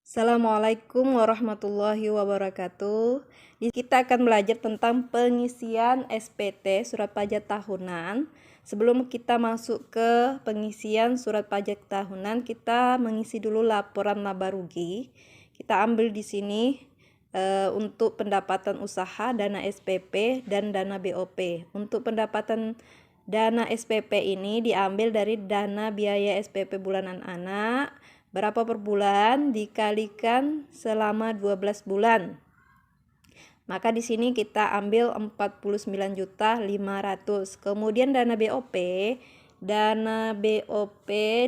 Assalamualaikum warahmatullahi wabarakatuh. Kita akan belajar tentang pengisian SPT surat pajak tahunan. Sebelum kita masuk ke pengisian surat pajak tahunan, kita mengisi dulu laporan laba rugi. Kita ambil di sini untuk pendapatan usaha, dana SPP dan dana BOP. Untuk pendapatan dana SPP ini diambil dari dana biaya SPP bulanan anak, berapa per bulan dikalikan selama 12 bulan. Maka di sini kita ambil 49.500.000. Kemudian dana BOP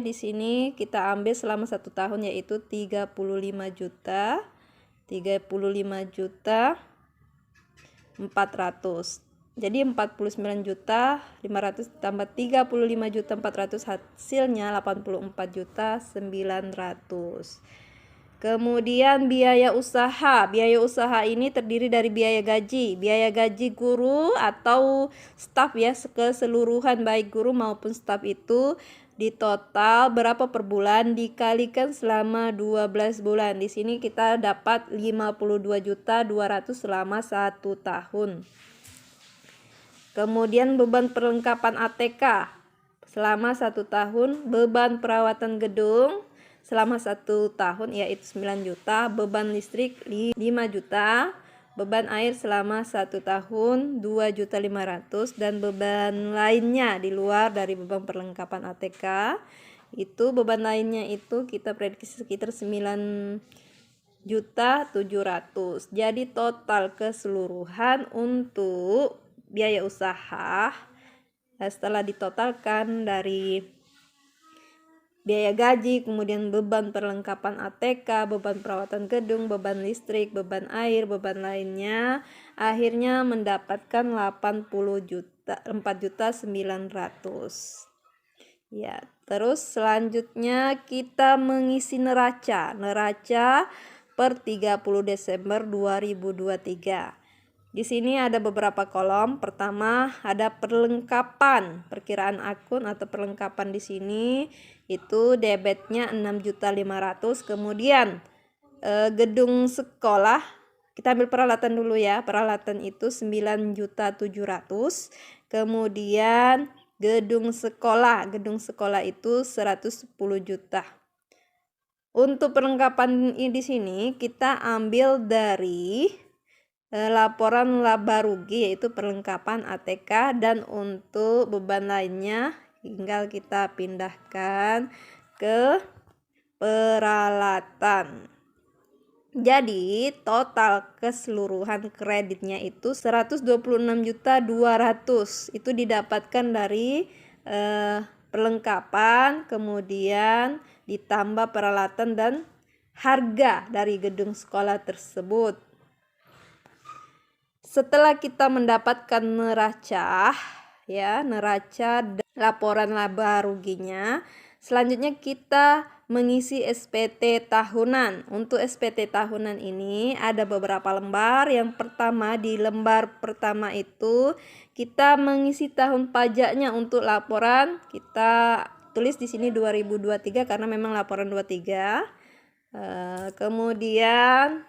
di sini kita ambil selama 1 tahun, yaitu 35 juta 400. Jadi 49.500 tambah 35.400 hasilnya 84.900. Kemudian biaya usaha. Biaya usaha ini terdiri dari biaya gaji guru atau staf ya, keseluruhan baik guru maupun staf itu di total berapa per bulan dikalikan selama 12 bulan. Di sini kita dapat 52.200.000 selama 1 tahun. Kemudian beban perlengkapan ATK selama 1 tahun, beban perawatan gedung selama 1 tahun yaitu 9 juta, beban listrik 5 juta, beban air selama 1 tahun 2.500.000, dan beban lainnya di luar dari beban perlengkapan ATK itu beban lainnya itu kita prediksi sekitar 9.700.000. Jadi total keseluruhan untuk biaya usaha setelah ditotalkan dari biaya gaji, kemudian beban perlengkapan ATK, beban perawatan gedung, beban listrik, beban air, beban lainnya, akhirnya mendapatkan 4.900.000. Ya, terus selanjutnya kita mengisi neraca per 30 Desember 2023. Di sini ada beberapa kolom. Pertama ada perlengkapan, perkiraan akun atau perlengkapan di sini itu debitnya 6.500.000. Kemudian gedung sekolah, kita ambil peralatan dulu ya. Peralatan itu 9.700.000. Kemudian gedung sekolah itu 110 juta. Untuk perlengkapan ini di sini kita ambil dari laporan laba rugi, yaitu perlengkapan ATK, dan untuk beban lainnya tinggal kita pindahkan ke peralatan. Jadi total keseluruhan kreditnya itu 126.200.000. Itu didapatkan dari perlengkapan, kemudian ditambah peralatan dan harga dari gedung sekolah tersebut. Setelah kita mendapatkan neraca laporan laba ruginya, selanjutnya kita mengisi SPT tahunan. Untuk SPT tahunan ini ada beberapa lembar. Yang pertama, di lembar pertama itu kita mengisi tahun pajaknya. Untuk laporan kita tulis di sini 2023 karena memang laporan 23. Kemudian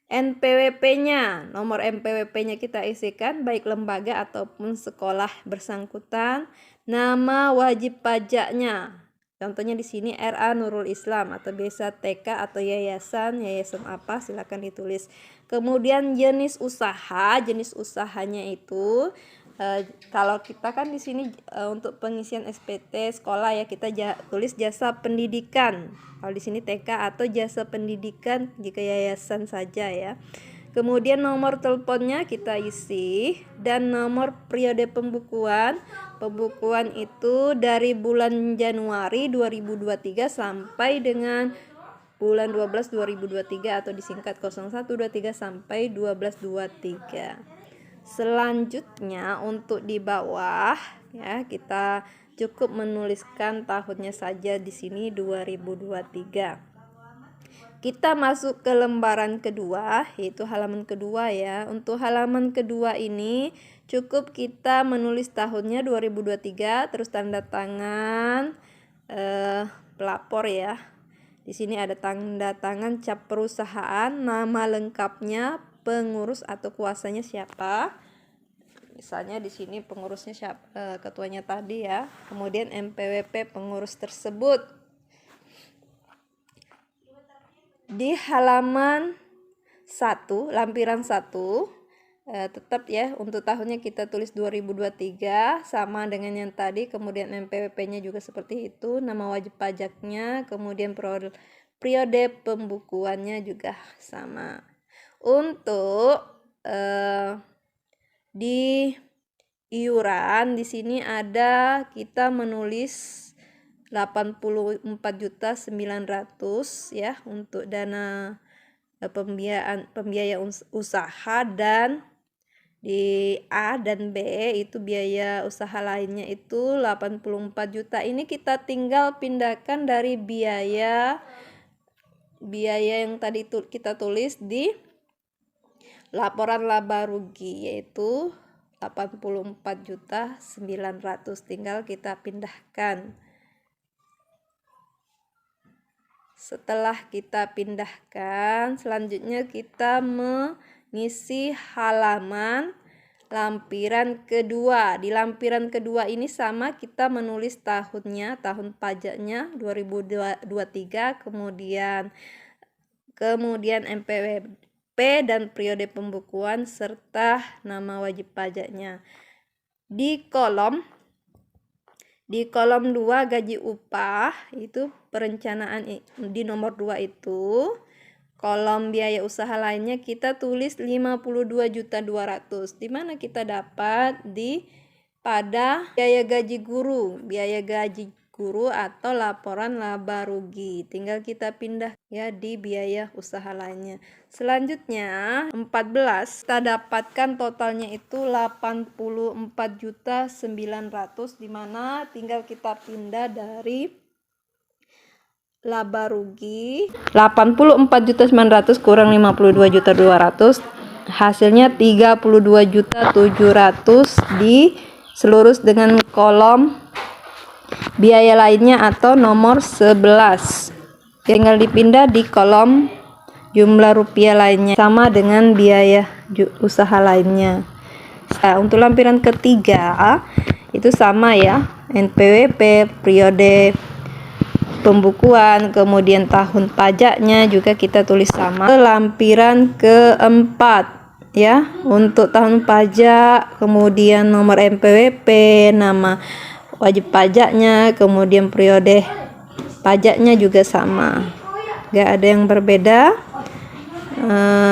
NPWP-nya, nomor NPWP-nya kita isikan baik lembaga ataupun sekolah bersangkutan. Nama wajib pajaknya, contohnya di sini RA Nurul Islam atau biasa TK atau yayasan apa, silakan ditulis. Kemudian jenis usahanya itu kalau kita kan di sini untuk pengisian SPT sekolah ya, kita tulis jasa pendidikan. Kalau di sini TK atau jasa pendidikan jika yayasan saja ya. Kemudian nomor teleponnya kita isi, dan nomor periode pembukuan itu dari bulan Januari 2023 sampai dengan bulan 12 2023 atau disingkat 0123 sampai 1223. Selanjutnya untuk di bawah ya, kita cukup menuliskan tahunnya saja di sini 2023. Kita masuk ke lembaran kedua, yaitu halaman kedua ya. Untuk halaman kedua ini cukup kita menulis tahunnya 2023, terus tanda tangan pelapor ya. Di sini ada tanda tangan cap perusahaan, nama lengkapnya, pengurus atau kuasanya siapa. Misalnya di sini pengurusnya siapa, ketuanya tadi ya. Kemudian NPWP pengurus tersebut. Di halaman 1, lampiran 1, tetap ya untuk tahunnya kita tulis 2023 sama dengan yang tadi. Kemudian NPWP-nya juga seperti itu, nama wajib pajaknya, kemudian periode pembukuannya juga sama. Untuk di iuran di sini ada kita menulis 84.900.000 ya untuk dana pembiayaan usaha, dan di A dan B itu biaya usaha lainnya itu 84 juta. Ini kita tinggal pindahkan dari biaya yang tadi kita tulis di laporan laba rugi, yaitu 84.900.000, tinggal kita pindahkan. Setelah kita pindahkan, selanjutnya kita mengisi halaman lampiran kedua. Di lampiran kedua ini sama, kita menulis tahunnya, tahun pajaknya 2023, kemudian NPWP dan periode pembukuan serta nama wajib pajaknya. Di kolom 2 gaji upah itu perencanaan di nomor 2 itu kolom biaya usaha lainnya kita tulis 52.200.000. Di mana kita dapat pada biaya gaji guru atau laporan laba rugi. Tinggal kita pindah ya di biaya usaha lainnya. Selanjutnya 14 kita dapatkan totalnya itu 84.900.000, di mana tinggal kita pindah dari laba rugi 84.900.000 kurang 52.200.000, hasilnya 32.700.000 di selurus dengan kolom biaya lainnya atau nomor 11. Tinggal dipindah di kolom jumlah rupiah lainnya sama dengan biaya usaha lainnya. Nah, untuk lampiran ketiga itu sama ya, NPWP, periode pembukuan, kemudian tahun pajaknya juga kita tulis sama. Lampiran keempat ya, untuk tahun pajak, kemudian nomor NPWP, nama wajib pajaknya, kemudian periode pajaknya juga sama, gak ada yang berbeda.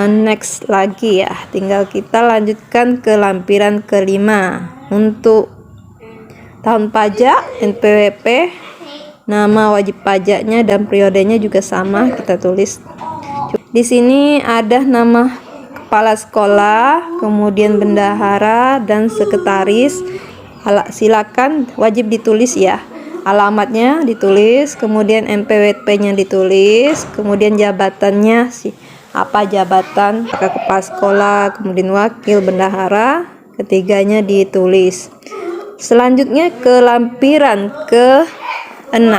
Next lagi ya, tinggal kita lanjutkan ke lampiran kelima. Untuk tahun pajak, NPWP, nama wajib pajaknya dan periodenya juga sama, kita tulis. Di sini ada nama kepala sekolah, kemudian bendahara dan sekretaris. Silakan wajib ditulis ya, alamatnya ditulis, kemudian NPWP-nya ditulis, kemudian jabatannya apa jabatan, kepala sekolah, kemudian wakil, bendahara, ketiganya ditulis. Selanjutnya ke lampiran ke-6.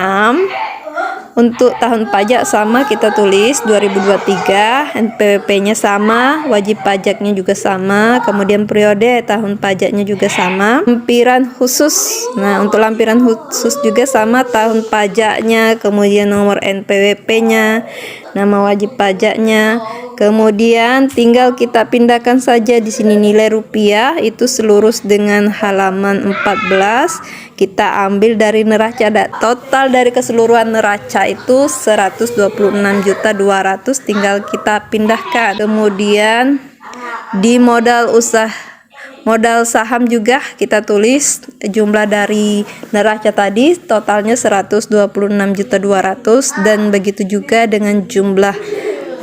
Untuk tahun pajak sama, kita tulis 2023, NPWP-nya sama, wajib pajaknya juga sama, kemudian periode tahun pajaknya juga sama. Lampiran khusus, nah untuk lampiran khusus juga sama, tahun pajaknya, kemudian nomor NPWP-nya, nama wajib pajaknya. Kemudian tinggal kita pindahkan saja di sini nilai rupiah itu selurus dengan halaman 14. Kita ambil dari neraca, total dari keseluruhan neraca itu 126.200.000, tinggal kita pindahkan. Kemudian di modal saham juga kita tulis jumlah dari neraca tadi, totalnya 126.200.000, dan begitu juga dengan jumlah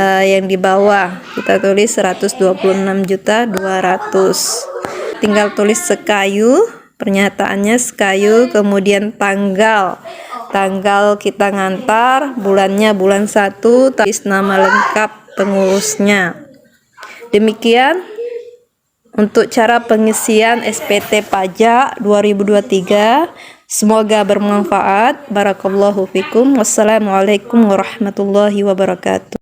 yang di bawah kita tulis 126.200.000. Tinggal tulis sekayu, pernyataannya sekayu, kemudian tanggal kita ngantar, bulannya bulan 1, tulis nama lengkap pengurusnya. Demikian untuk cara pengisian SPT pajak 2023. Semoga bermanfaat. Barakallahu fikum. Wassalamualaikum warahmatullahi wabarakatuh.